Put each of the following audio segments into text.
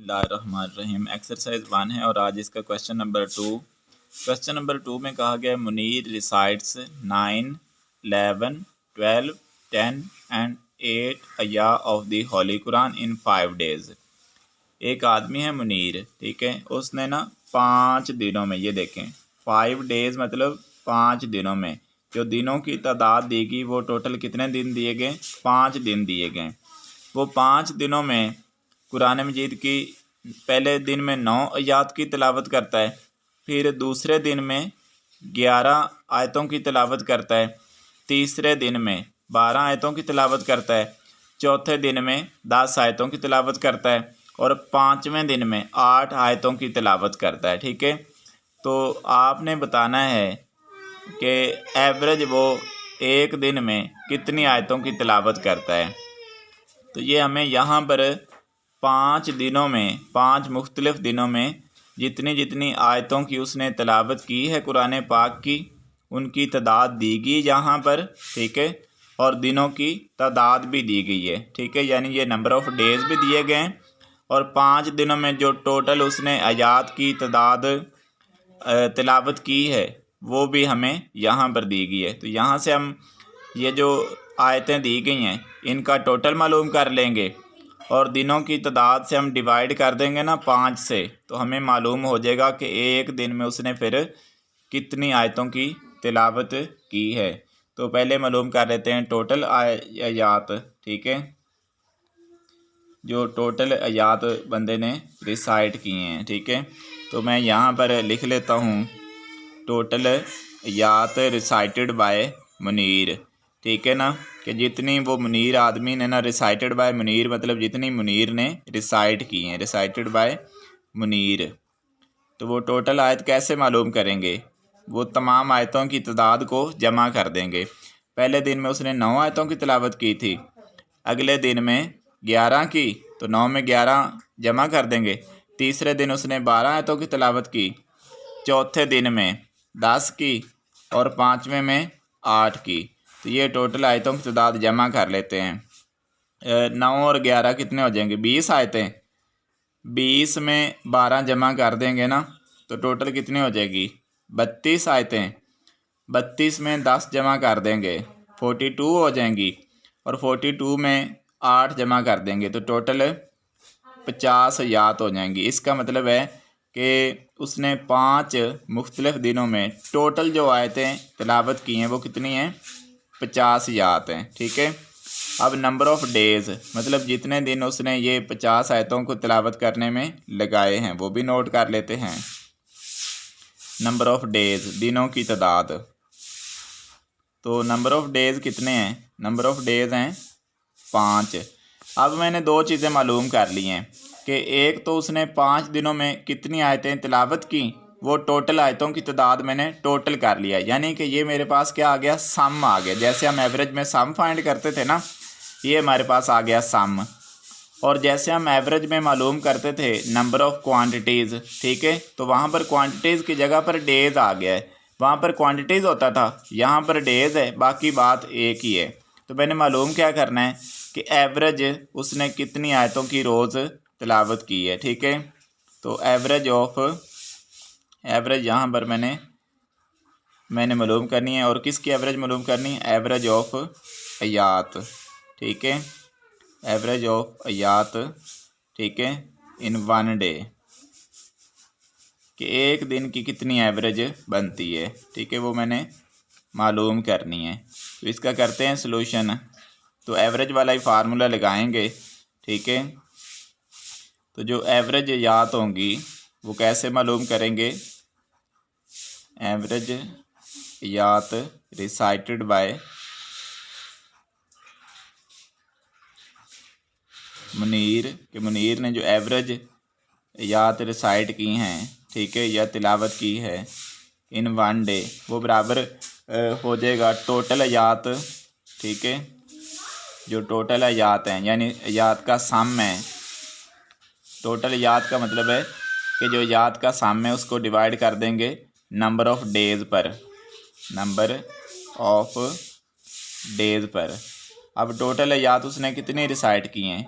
बिस्मिल्लाहिर्रहमानिर्रहीम। एक्सरसाइज 1 है और आज इसका क्वेश्चन नंबर 2। क्वेश्चन नंबर 2 में कहा गया Munir recites 9, 11, 12, 10 and 8 ayah of the holy Quran in 5 days. एक आदमी है मुनीर, ठीक है, उसने ना 5 दिनों में, ये देखें 5 डेज़ मतलब 5 दिनों में, जो दिनों की तादाद दी गई वो टोटल कितने दिन दिए गए? 5 दिन दिए गए। वो 5 दिनों में कुरान मजीद की पहले दिन में 9 आयात की तिलावत करता है, फिर दूसरे दिन में 11 आयतों की तिलावत करता है, तीसरे दिन में 12 आयतों की तिलावत करता है, चौथे दिन में 10 आयतों की तिलावत करता है और 5वें दिन में 8 आयतों की तिलावत करता है। ठीक है, तो आपने बताना है कि एवरेज वो एक दिन में कितनी आयतों की तिलावत करता है। तो ये हमें यहाँ पर 5 दिनों में, 5 मुख्तलिफ़ दिनों में जितनी जितनी आयतों की उसने तिलावत की है कुरान पाक की, उनकी तादाद दी गई यहाँ पर, ठीक है, और दिनों की तादाद भी दी गई है। ठीक है, यानी ये नंबर ऑफ़ डेज़ भी दिए गए हैं और 5 दिनों में जो टोटल उसने आयात की तादाद तिलावत की है वो भी हमें यहाँ पर दी गई है। तो यहाँ से हम ये जो आयतें दी गई हैं इनका टोटल मालूम कर लेंगे और दिनों की तादाद से हम डिवाइड कर देंगे ना 5 से, तो हमें मालूम हो जाएगा कि एक दिन में उसने फिर कितनी आयतों की तिलावत की है। तो पहले मालूम कर लेते हैं टोटल आयात। ठीक है, जो टोटल आयात बंदे ने रिसाइट किए हैं। ठीक है, तो मैं यहाँ पर लिख लेता हूँ टोटल आयात रिसाइटेड बाय मुनीर। ठीक है ना, कि जितनी वो मुनीर आदमी ने ना, रिसाइटेड बाय मुनीर मतलब जितनी मुनीर ने रिसाइट की हैं, रिसाइटेड बाय मुनीर। तो वो टोटल आयत कैसे मालूम करेंगे? वो तमाम आयतों की तादाद को जमा कर देंगे। पहले दिन में उसने 9 आयतों की तिलावत की थी, अगले दिन में 11 की, तो 9 में 11 जमा कर देंगे। तीसरे दिन उसने 12 आयतों की तिलावत की, चौथे दिन में 10 की और 5वें में 8 की। तो ये टोटल आयतों की तादाद जमा कर लेते हैं। 9 और 11 कितने हो जाएंगे? 20 आयतें। 20 में 12 जमा कर देंगे ना, तो टोटल कितनी हो जाएगी? 32 आयतें। 32 में 10 जमा कर देंगे, 42 हो जाएंगी और 42 में 8 जमा कर देंगे तो टोटल 50 आयत हो जाएंगी। इसका मतलब है कि उसने 5 मुख्तलिफ़ दिनों में टोटल जो आयतें तिलावत की हैं वो कितनी हैं? 50 आयत हैं। ठीक है, अब नंबर ऑफ़ डेज़ मतलब जितने दिन उसने ये 50 आयतों को तिलावत करने में लगाए हैं वो भी नोट कर लेते हैं। नंबर ऑफ़ डेज़, दिनों की तादाद। तो नंबर ऑफ़ डेज़ कितने हैं? नंबर ऑफ़ डेज़ हैं 5। अब मैंने 2 चीज़ें मालूम कर ली हैं कि एक तो उसने 5 दिनों में कितनी आयतें तिलावत की, वो टोटल आयतों की तादाद मैंने टोटल कर लिया, यानी कि ये मेरे पास क्या आ गया? सम आ गया। जैसे हम एवरेज में सम फाइंड करते थे ना, ये हमारे पास आ गया सम। और जैसे हम एवरेज में मालूम करते थे नंबर ऑफ़ क्वांटिटीज़, ठीक है, तो वहाँ पर क्वांटिटीज़ की जगह पर डेज़ आ गया है। वहाँ पर क्वांटिटीज़ होता था, यहाँ पर डेज़ है, बाकी बात एक ही है। तो मैंने मालूम क्या करना है कि एवरेज उसने कितनी आयतों की रोज़ तिलावत की है। ठीक है, तो एवरेज यहाँ पर मैंने मालूम करनी है। और किसकी एवरेज मालूम करनी है? एवरेज ऑफ आयात। ठीक है, एवरेज ऑफ आयात, ठीक है, इन 1 डे, कि एक दिन की कितनी एवरेज बनती है। ठीक है, वो मैंने मालूम करनी है। तो इसका करते हैं सलूशन। तो एवरेज वाला ही फार्मूला लगाएंगे। ठीक है, तो जो एवरेज आयात होंगी वो कैसे मालूम करेंगे? एवरेज आयात रिसाइटेड बाय मुनीर, कि मुनीर ने जो एवरेज आयात रिसाइट की हैं, ठीक है, या तिलावत की है इन 1 डे, वो बराबर हो जाएगा टोटल आयात। ठीक है, जो टोटल आयात हैं यानी आयात का सम है। टोटल आयात का मतलब है कि जो आयात का सम है उसको डिवाइड कर देंगे नंबर ऑफ़ डेज़ पर, नंबर ऑफ़ डेज़ पर। अब टोटल आयात उसने कितनी रिसाइट की हैं?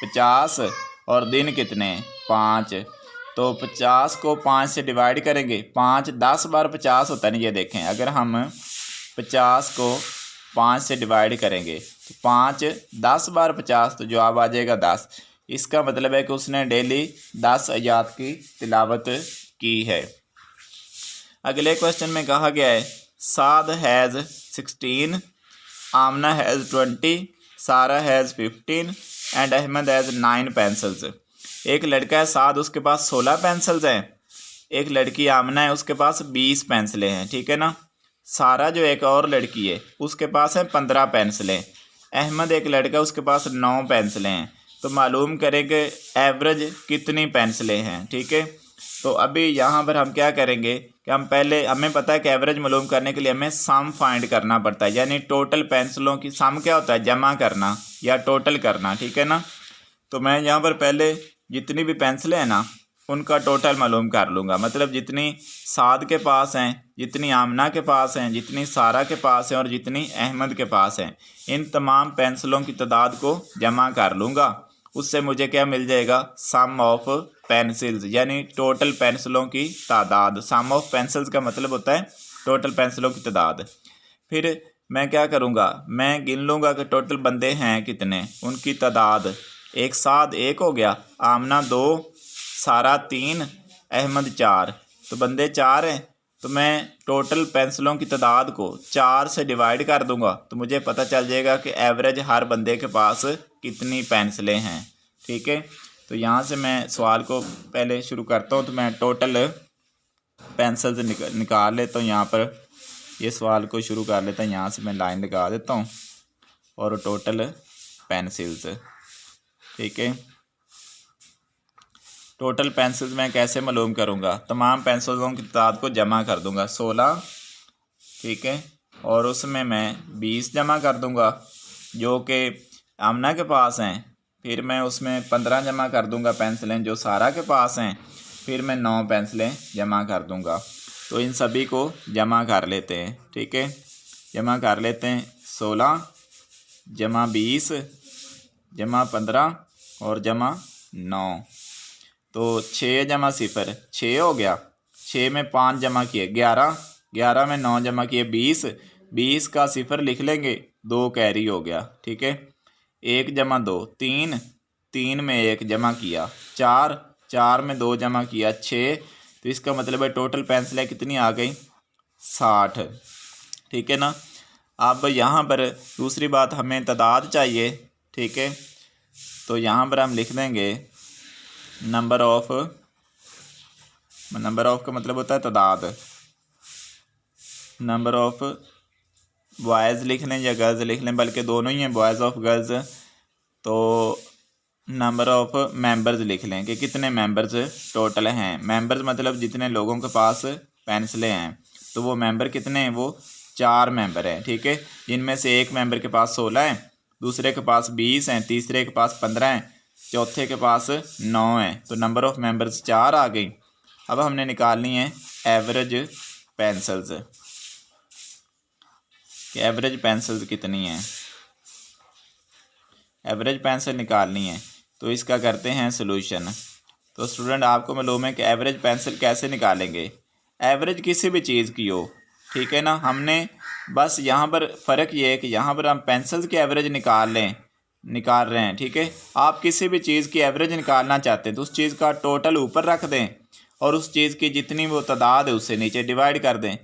50 और दिन कितने 5। तो 50 को 5 से डिवाइड करेंगे, 5 10 बार 50 होता है ना। ये देखें, अगर हम 50 को 5 से डिवाइड करेंगे तो 5 10 बार 50, तो जवाब आ जाएगा 10। इसका मतलब है कि उसने डेली 10 आयात की तिलावत की है। अगले क्वेश्चन में कहा गया है साद has 16, Amna has 20, Sara has 15 and Ahmad has 9 pencils. एक लड़का है साद, उसके पास 16 पेंसिल्स हैं। एक लड़की आमना है, उसके पास 20 पेंसिलें हैं, ठीक है ना। सारा जो एक और लड़की है उसके पास है 15 पेंसिलें। अहमद एक लड़का, उसके पास 9 पेंसिलें हैं। तो मालूम करेंगे एवरेज कितनी पेंसिलें हैं, ठीक है। तो अभी यहाँ पर हम क्या करेंगे कि हम पहले, हमें पता है कि एवरेज मालूम करने के लिए हमें सम फाइंड करना पड़ता है, यानी टोटल पेंसिलों की सम क्या होता है, जमा करना या टोटल करना, ठीक है ना। तो मैं यहाँ पर पहले जितनी भी पेंसिलें हैं ना उनका टोटल मालूम कर लूँगा। मतलब जितनी साद के पास हैं, जितनी आमना के पास हैं, जितनी सारा के पास हैं और जितनी अहमद के पास हैं, इन तमाम पेंसिलों की तादाद को जमा कर लूँगा। उससे मुझे क्या मिल जाएगा, सम ऑफ पेंसिल्स, यानी टोटल पेंसिलों की तादाद। सम ऑफ पेंसिल्स का मतलब होता है टोटल पेंसिलों की तादाद। फिर मैं क्या करूँगा, मैं गिन लूँगा कि टोटल बंदे हैं कितने, उनकी तादाद। एक साद 1 हो गया, आमना 2, सारा 3, अहमद 4। तो बंदे 4 हैं, तो मैं टोटल पेंसिलों की तादाद को 4 से डिवाइड कर दूंगा, तो मुझे पता चल जाएगा कि एवरेज हर बंदे के पास कितनी पेंसिलें हैं, ठीक है। तो यहाँ से मैं सवाल को पहले शुरू करता हूँ। तो मैं टोटल पेंसिल्स निकाल लेता हूँ। यहाँ पर ये सवाल को शुरू कर लेता हूँ। यहाँ से मैं लाइन लगा देता हूँ और टोटल पेंसिल्स, ठीक है। टोटल पेंसिल्स मैं कैसे मालूम करूँगा, तमाम पेंसिलों की तादाद को जमा कर दूँगा, 16, ठीक है। और उसमें मैं 20 जमा कर दूँगा जो कि आमना के पास हैं। फिर मैं उसमें 15 जमा कर दूँगा पेंसिलें जो सारा के पास हैं। फिर मैं 9 पेंसिलें जमा कर दूँगा। तो इन सभी को जमा कर लेते हैं, ठीक है। जमा कर लेते हैं, 16 जमा 20 जमा 15 और जमा 9। तो 6 जमा 0 6 हो गया। 6 में 5 जमा किए 11, 11 में 9 जमा किए 20, 20 का 0 लिख लेंगे, 2 कैरी हो गया, ठीक है। 1 जमा 2 3, 3 में 1 जमा किया 4, 4 में 2 जमा किया 6। तो इसका मतलब है टोटल पेंसिलें कितनी आ गई, 60, ठीक है ना। अब यहाँ पर दूसरी बात, हमें तादाद चाहिए, ठीक है। तो यहाँ पर हम लिख देंगे नंबर ऑफ का मतलब होता है तादाद। नंबर ऑफ बॉयज़ लिख लें या गर्ल्स लिख लें, बल्कि दोनों ही हैं, बॉयज़ ऑफ गर्ल्स। तो नंबर ऑफ मेंबर्स लिख लें कि कितने मेंबर्स टोटल हैं। मेंबर्स मतलब जितने लोगों के पास पेंसिलें हैं, तो वो मेंबर कितने हैं, वो 4 मेंबर हैं, ठीक है। जिनमें से एक मेंबर के पास 16 हैं, दूसरे के पास 20 हैं, तीसरे के पास 15 हैं, चौथे के पास 9 हैं। तो नंबर ऑफ़ मेंबर्स 4 आ गई। अब हमने निकालनी है एवरेज पेंसिल्स, कि एवरेज पेंसिल्स कितनी हैं। एवरेज पेंसिल निकालनी है, तो इसका करते हैं सॉल्यूशन। तो स्टूडेंट, आपको मालूम है कि एवरेज पेंसिल कैसे निकालेंगे। एवरेज किसी भी चीज़ की हो, ठीक है ना। हमने बस यहाँ पर फ़र्क ये है कि यहाँ पर हम पेंसिल्स की एवरेज निकाल रहे हैं, ठीक है। आप किसी भी चीज़ की एवरेज निकालना चाहते हैं तो उस चीज़ का टोटल ऊपर रख दें और उस चीज़ की जितनी वो तादाद है उससे नीचे डिवाइड कर दें।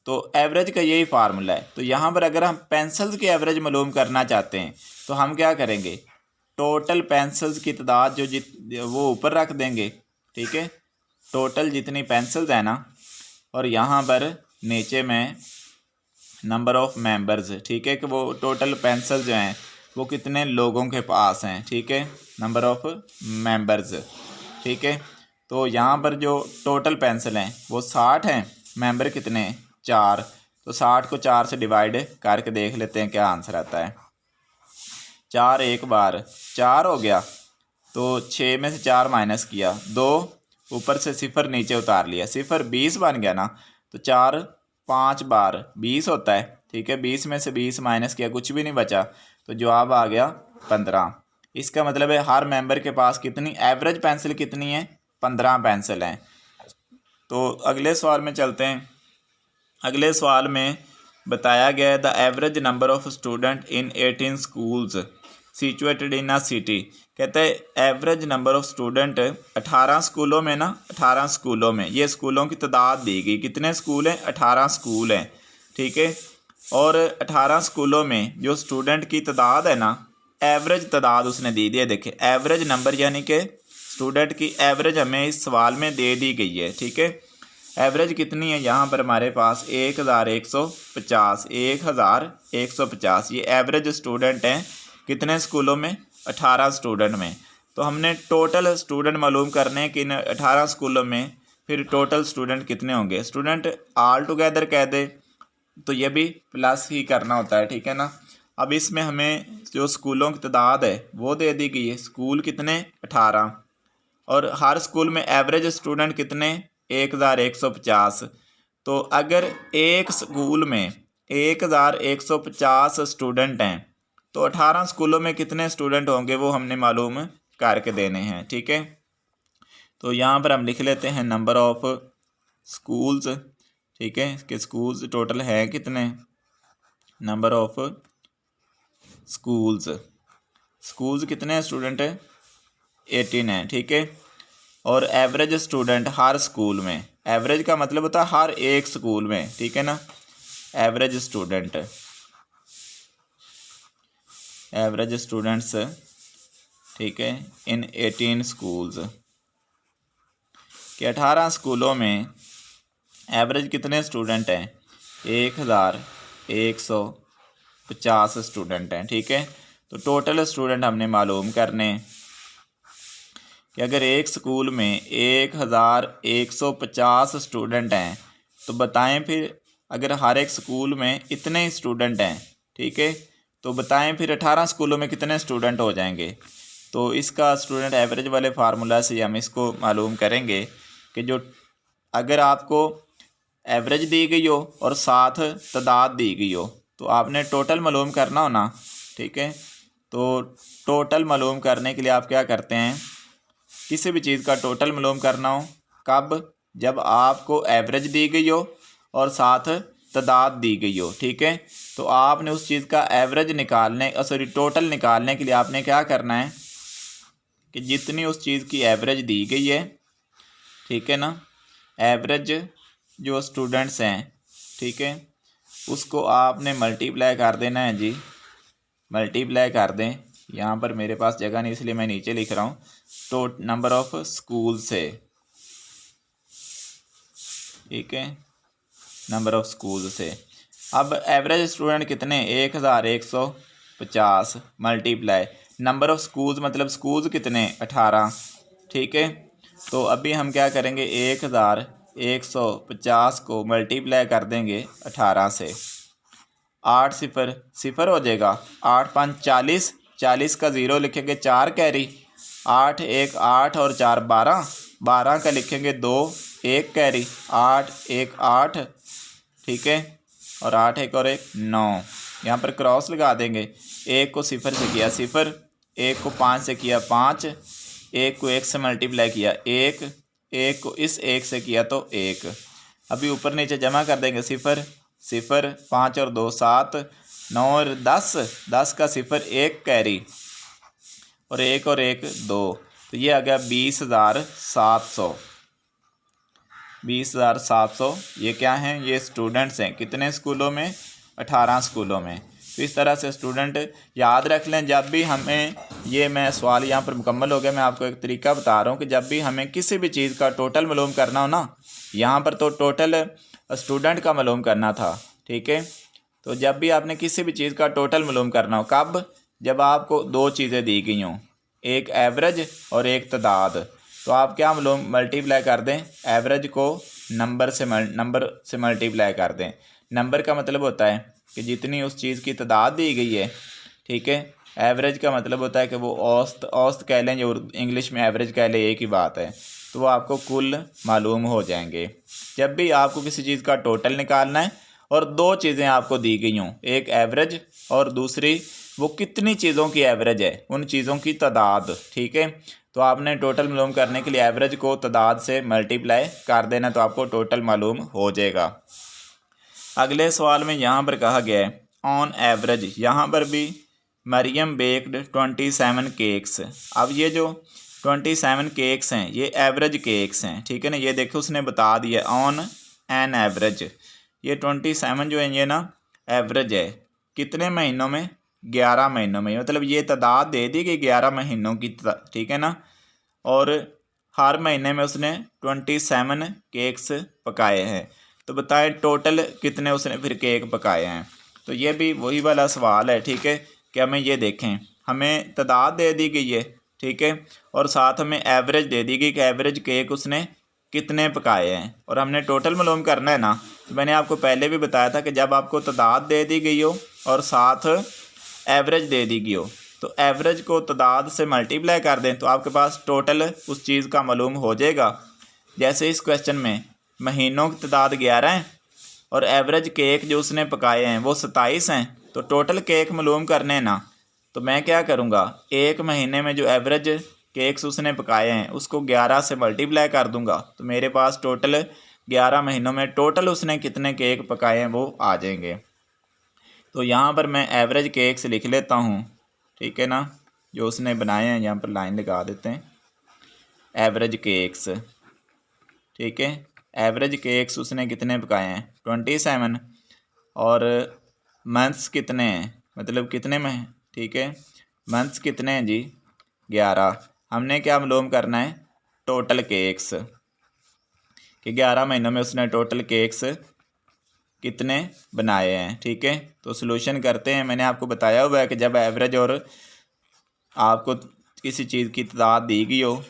तो एवरेज का यही फार्मूला है। तो यहाँ पर अगर हम पेंसिल्स की एवरेज मालूम करना चाहते हैं तो हम क्या करेंगे, टोटल पेंसिल्स की तादाद जो वो ऊपर रख देंगे, ठीक है। टोटल जितनी पेंसिल्स है ना, और यहाँ पर नीचे में नंबर ऑफ़ मेंबर्स, ठीक है, कि वो टोटल पेंसिल जो हैं वो कितने लोगों के पास हैं, ठीक है। नंबर ऑफ़ मेंबर्स, ठीक है। तो यहाँ पर जो टोटल पेंसिल हैं वो 60 हैं, मेंबर कितने 4। तो 60 को 4 से डिवाइड करके देख लेते हैं क्या आंसर आता है। 4 एक बार 4 हो गया, तो 6 में से 4 माइनस किया 2, ऊपर से 0 नीचे उतार लिया, 0 20 बन गया ना। तो 4 5 बार 20 होता है, ठीक है। 20 में से 20 माइनस किया, कुछ भी नहीं बचा, तो जवाब आ गया 15। इसका मतलब है हर मेंबर के पास कितनी एवरेज पेंसिल कितनी है, 15 पेंसिल हैं। तो अगले सवाल में चलते हैं। अगले सवाल में बताया गया है the average number of student in 18 schools situated in a city. कहते हैं एवरेज नंबर ऑफ स्टूडेंट 18 स्कूलों में ना, 18 स्कूलों में, ये स्कूलों की तादाद दी गई। कितने स्कूल हैं, 18 स्कूल हैं, ठीक है। और 18 स्कूलों में जो स्टूडेंट की तादाद है ना, एवरेज तादाद उसने दी है। देखिए एवरेज नंबर यानी कि स्टूडेंट की एवरेज हमें इस सवाल में दे दी गई है, ठीक है। एवरेज कितनी है यहाँ पर हमारे पास 1150, 1150 ये एवरेज स्टूडेंट हैं कितने स्कूलों में, 18 स्टूडेंट में। तो हमने टोटल स्टूडेंट मालूम करने कि इन 18 स्कूलों में फिर टोटल स्टूडेंट कितने होंगे। स्टूडेंट ऑल टुगेदर कह दे तो ये भी प्लस ही करना होता है, ठीक है ना। अब इसमें हमें जो स्कूलों की तादाद है वो दे दी गई है। स्कूल कितने, 18, और हर स्कूल में एवरेज स्टूडेंट कितने, 1150। तो अगर एक स्कूल में 1150 स्टूडेंट हैं तो 18 स्कूलों में कितने स्टूडेंट होंगे वो हमने मालूम करके देने हैं, ठीक है। तो यहाँ पर हम लिख लेते हैं नंबर ऑफ स्कूल्स, ठीक है, कि स्कूल्स टोटल है कितने, नंबर ऑफ स्कूल्स कितने स्टूडेंट है, 18 है, ठीक है। और एवरेज स्टूडेंट हर स्कूल में, एवरेज का मतलब होता है हर एक स्कूल में, ठीक है ना। एवरेज स्टूडेंट्स, ठीक है, इन 18 स्कूल्स, कि 18 स्कूलों में एवरेज कितने स्टूडेंट हैं, 1150 स्टूडेंट हैं, ठीक है। तो टोटल स्टूडेंट हमने मालूम करने कि अगर एक स्कूल में 1150 स्टूडेंट हैं तो बताएं फिर अगर हर एक स्कूल में इतने स्टूडेंट हैं, ठीक है, तो बताएं फिर 18 स्कूलों में कितने स्टूडेंट हो जाएंगे। तो इसका स्टूडेंट एवरेज वाले फार्मूला से हम इसको मालूम करेंगे कि जो अगर आपको एवरेज दी गई हो और साथ तादाद दी गई हो तो आपने टोटल मालूम करना हो ना, ठीक है। तो टोटल मालूम करने के लिए आप क्या करते हैं, किसी भी चीज़ का टोटल मालूम करना हो कब, जब आपको एवरेज दी गई हो और साथ तादाद दी गई हो, ठीक है। तो आपने उस चीज़ का एवरेज निकालने टोटल निकालने के लिए आपने क्या करना है कि जितनी उस चीज़ की एवरेज दी गई है, ठीक है ना, एवरेज जो स्टूडेंट्स हैं, ठीक है, उसको आपने मल्टीप्लाई कर देना है जी, मल्टीप्लाई कर दें। यहाँ पर मेरे पास जगह नहीं इसलिए मैं नीचे लिख रहा हूँ। तो नंबर ऑफ स्कूल से, ठीक है, नंबर ऑफ स्कूल से। अब एवरेज स्टूडेंट कितने, 1150 मल्टीप्लाई नंबर ऑफ स्कूल्स मतलब स्कूल्स कितने, 18, ठीक है। तो अभी हम क्या करेंगे, 1150 को मल्टीप्लाई कर देंगे 18 से, 8 सिफर सिफर हो जाएगा, 8 5 40, 40 का ज़ीरो लिखेंगे 4 कैरी, 8 1 8 और 4 12, 12 का लिखेंगे 2 1 कैरी, 8 1 8, ठीक है, और 8 1 और 1 9। यहाँ पर क्रॉस लगा देंगे। 1 को सिफर से किया सिफर, 1 को 5 से किया 5, 1 को 1 से मल्टीप्लाई किया 1, 1 को इस 1 से किया तो 1। अभी ऊपर नीचे जमा कर देंगे, सिफर सिफर 5 और 2 7, 9 और 10, 10 का सिफर 1 कैरी और 1 और 1 2। तो ये आ गया 20,700, 20,700। ये क्या हैं, ये स्टूडेंट्स हैं कितने स्कूलों में, 18 स्कूलों में। तो इस तरह से स्टूडेंट याद रख लें। जब भी हमें, ये मैं सवाल यहाँ पर मुकम्मल हो गया, मैं आपको एक तरीका बता रहा हूँ कि जब भी हमें किसी भी चीज़ का टोटल मालूम करना हो ना, यहाँ पर तो टोटल स्टूडेंट का मालूम करना था, ठीक है। तो जब भी आपने किसी भी चीज़ का टोटल मालूम करना हो कब, जब आपको दो चीज़ें दी गई हों, एक एवरेज और एक तादाद, तो आप क्या मालूम मल्टीप्लाई कर दें, एवरेज को नंबर से मल्टीप्लाई कर दें। नंबर का मतलब होता है कि जितनी उस चीज़ की तादाद दी गई है, ठीक है। एवरेज का मतलब होता है कि वो औसत कह लें या इंग्लिश में एवरेज कह लें, एक ही बात है। तो वो आपको कुल मालूम हो जाएंगे। जब भी आपको किसी चीज़ का टोटल निकालना है और दो चीज़ें आपको दी गई हों, एक एवरेज और दूसरी वो कितनी चीज़ों की एवरेज है, उन चीज़ों की तादाद। ठीक है, तो आपने टोटल मालूम करने के लिए एवरेज को तादाद से मल्टीप्लाई कर देना तो आपको टोटल मालूम हो जाएगा। अगले सवाल में यहाँ पर कहा गया है ऑन एवरेज, यहाँ पर भी मरियम बेक्ड 27 केक्स। अब ये जो 27 केक्स हैं ये एवरेज केक्स हैं। ठीक है ना, ये देखो उसने बता दिया ऑन एन एवरेज, ये 27 जो है ये ना एवरेज है कितने महीनों में, 11 महीनों में, मतलब ये तादाद दे दी कि 11 महीनों की। ठीक है ना, और हर महीने में उसने 27 केक्स पकाए हैं। तो बताएं टोटल कितने उसने फिर केक पकाए हैं। तो ये भी वही वाला सवाल है। ठीक है, कि हमें ये देखें, हमें तादाद दे दी गई है। ठीक है, और साथ हमें एवरेज दे दी गई कि एवरेज केक उसने कितने पकाए हैं, और हमने टोटल मालूम करना है ना। तो मैंने आपको पहले भी बताया था कि जब आपको तादाद दे दी गई हो और साथ एवरेज दे दी गई हो तो एवरेज को तादाद से मल्टीप्लाई कर दें तो आपके पास टोटल उस चीज़ का मालूम हो जाएगा। जैसे इस क्वेश्चन में महीनों की तादाद 11 है और एवरेज केक जो उसने पकाए हैं वो 27 हैं, तो टोटल केक मालूम करने हैं ना। तो मैं क्या करूँगा, एक महीने में जो एवरेज केक्स उसने पकाए हैं उसको 11 से मल्टीप्लाई कर दूँगा तो मेरे पास टोटल 11 महीनों में टोटल उसने कितने केक पकाए हैं वो आ जाएंगे। तो यहाँ पर मैं एवरेज केक्स लिख लेता हूँ। ठीक है ना, जो उसने बनाए हैं यहाँ पर लाइन लगा देते हैं एवरेज केक्स। ठीक है, एवरेज केक्स उसने कितने पकाए हैं 27, और मंथ्स कितने हैं, मतलब कितने में। ठीक है, मंथ्स कितने हैं जी 11। हमने क्या मालूम करना है टोटल केक्स, कि 11 महीनों में उसने टोटल केक्स कितने बनाए हैं। ठीक है, तो सॉल्यूशन करते हैं। मैंने आपको बताया हुआ है कि जब एवरेज और आपको किसी चीज़ की तादाद दी गई हो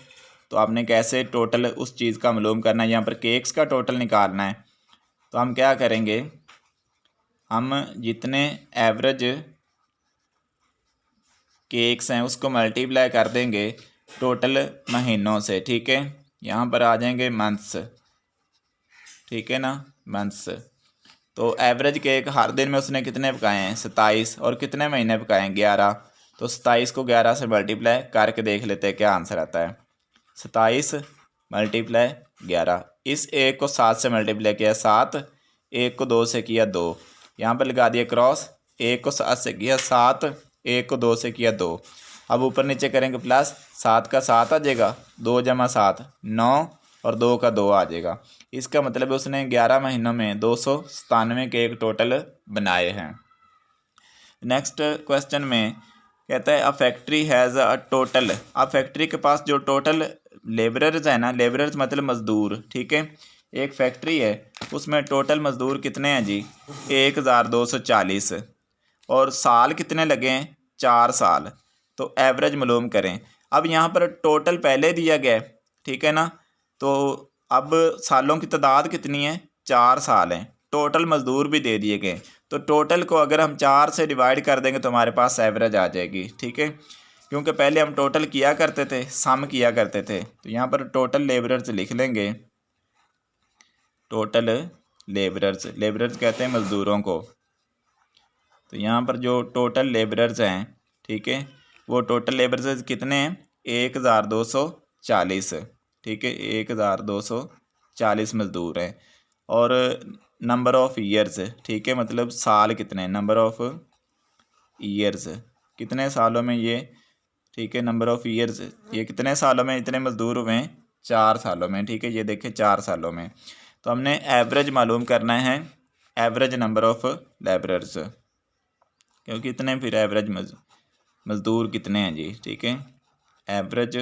तो आपने कैसे टोटल उस चीज़ का मालूम करना है। यहाँ पर केक्स का टोटल निकालना है तो हम क्या करेंगे, हम जितने एवरेज केक्स हैं उसको मल्टीप्लाई कर देंगे टोटल महीनों से। ठीक है, यहाँ पर आ जाएंगे मंथ्स। ठीक है ना, मंथ्स। तो एवरेज केक हर दिन में उसने कितने पकाए हैं 27, और कितने महीने पकाए हैं 11। तो 27 को 11 से मल्टीप्लाई करके देख लेते हैं क्या आंसर आता है। 27 मल्टीप्लाई 11, इस एक को 7 से मल्टीप्लाई किया 7, एक को 2 से किया 2, यहाँ पर लगा दिया क्रॉस, एक को 7 से किया 7, एक को 2 से किया 2। अब ऊपर नीचे करेंगे प्लस, 7 का 7 आ जाएगा, 2 जमा 7 9, और 2 का 2 आ जाएगा। इसका मतलब उसने 11 महीनों में 297 केक टोटल बनाए हैं। नेक्स्ट क्वेश्चन में कहता है a factory has a total, अब फैक्ट्री के पास जो टोटल लेबरर्स है ना, लेबरर्स मतलब मज़दूर। ठीक है, एक फैक्ट्री है उसमें टोटल मज़दूर कितने हैं जी 1240, और साल कितने लगे हैं 4 साल। तो एवरेज मालूम करें। अब यहाँ पर टोटल पहले दिया गया है। ठीक है ना, तो अब सालों की तादाद कितनी है 4 साल हैं, टोटल मज़दूर भी दे दिए गए। तो टोटल को अगर हम 4 से डिवाइड कर देंगे तो हमारे पास एवरेज आ जाएगी। ठीक है, क्योंकि पहले हम टोटल किया करते थे, सम किया करते थे। तो यहाँ पर टोटल लेबरर्स लिख लेंगे, टोटल लेबरर्स, लेबरर्स कहते हैं मज़दूरों को। तो यहाँ पर जो टोटल लेबरर्स हैं, ठीक है, वो टोटल लेबरर्स कितने हैं 1240। ठीक है, 1240 मज़दूर हैं। और नंबर ऑफ़ ईयर्स, ठीक है, मतलब साल कितने, नंबर ऑफ़ ईयर्स कितने सालों में ये। ठीक है, नंबर ऑफ़ ईयर्स ये कितने सालों में इतने मज़दूर हुए हैं 4 सालों में। ठीक है, ये देखें 4 सालों में। तो हमने एवरेज मालूम करना है, एवरेज नंबर ऑफ़ लेबरर्स, क्योंकि इतने फिर एवरेज मज़दूर कितने हैं जी। ठीक है, एवरेज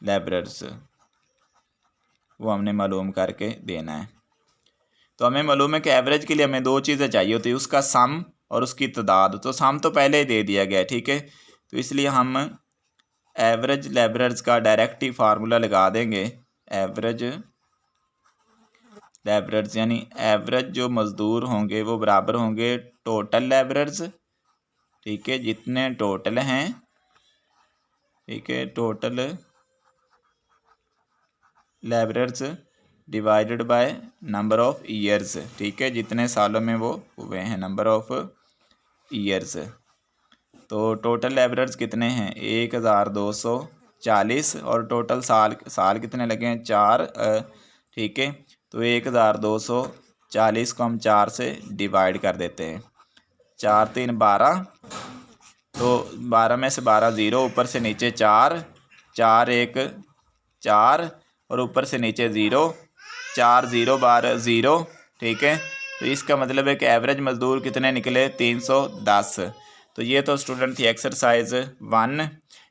लेबरर्स वो हमने मालूम करके देना है। तो हमें मालूम है कि एवरेज के लिए हमें 2 चीज़ें चाहिए होती है, उसका सम और उसकी तादाद। तो सम तो पहले ही दे दिया गया। ठीक है, तो इसलिए हम एवरेज लेबरर्स का डायरेक्ट ही फार्मूला लगा देंगे। एवरेज लेबरर्स यानी एवरेज जो मज़दूर होंगे वो बराबर होंगे टोटल लेबरर्स। ठीक है, जितने टोटल हैं। ठीक है, total labourers divided by number of years. ठीक है, जितने सालों में वो हुए हैं, नंबर ऑफ़ ईयर्स। तो टोटल एवरेज कितने हैं 1240 और टोटल साल कितने लगे हैं 4। ठीक है, तो 1240 को हम 4 से डिवाइड कर देते हैं। 4 3 12, तो 12 में से 12 ज़ीरो, ऊपर से नीचे 4, 4 1 4 और ऊपर से नीचे 0, 4 0 12 0। ठीक है, तो इसका मतलब है कि एवरेज मज़दूर कितने निकले 310। तो ये तो स्टूडेंट थी एक्सरसाइज 1।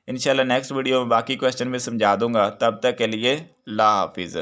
इंशाल्लाह नेक्स्ट वीडियो में बाकी क्वेश्चन भी समझा दूंगा। तब तक के लिए अल्लाह हाफिज़।